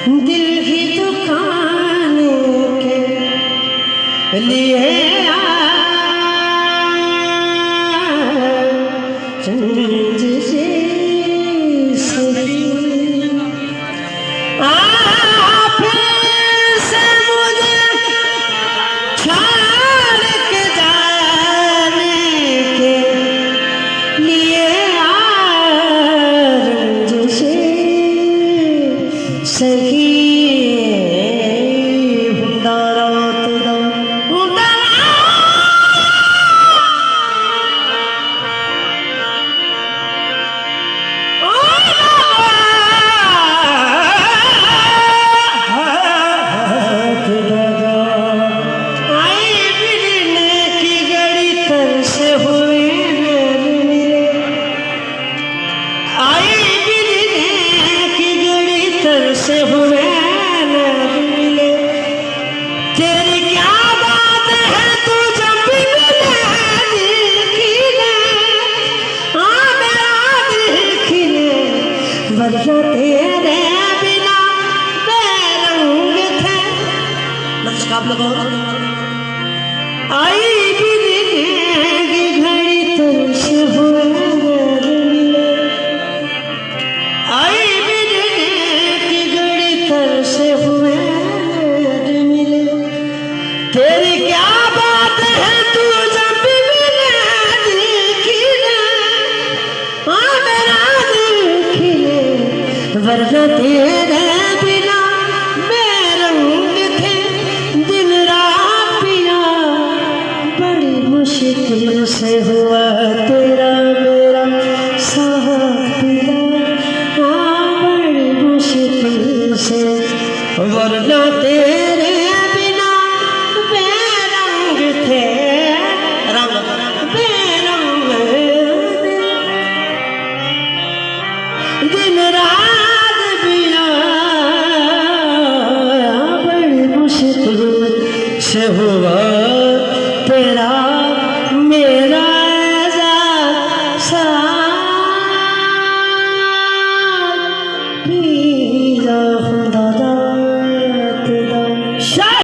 दिल की दुकान के लिए चंद से आप से मुझे छोड़ के जाने के लिए सही से हुए मिले तेरी क्या बात है तू जब भी मिले मेरा दिल खिले वरना तेरे बिना बेरंग थे लफ्ज़ आप लोग आई भी की घड़ी तुझसे हुए मिले आई से हुए मिले तेरी क्या बात है तू जब भी मिले मेरा दिल खिले वरना तेरे बिना बेरंग थे दिन रात पिया बड़ी मुश्किल से हुआ तेरा मेरा साथ पिया बड़ी मुश्किल से वरना तेरे बिना बेरंग थे बेरंग दिन रात बिना बड़ी मुश्किल से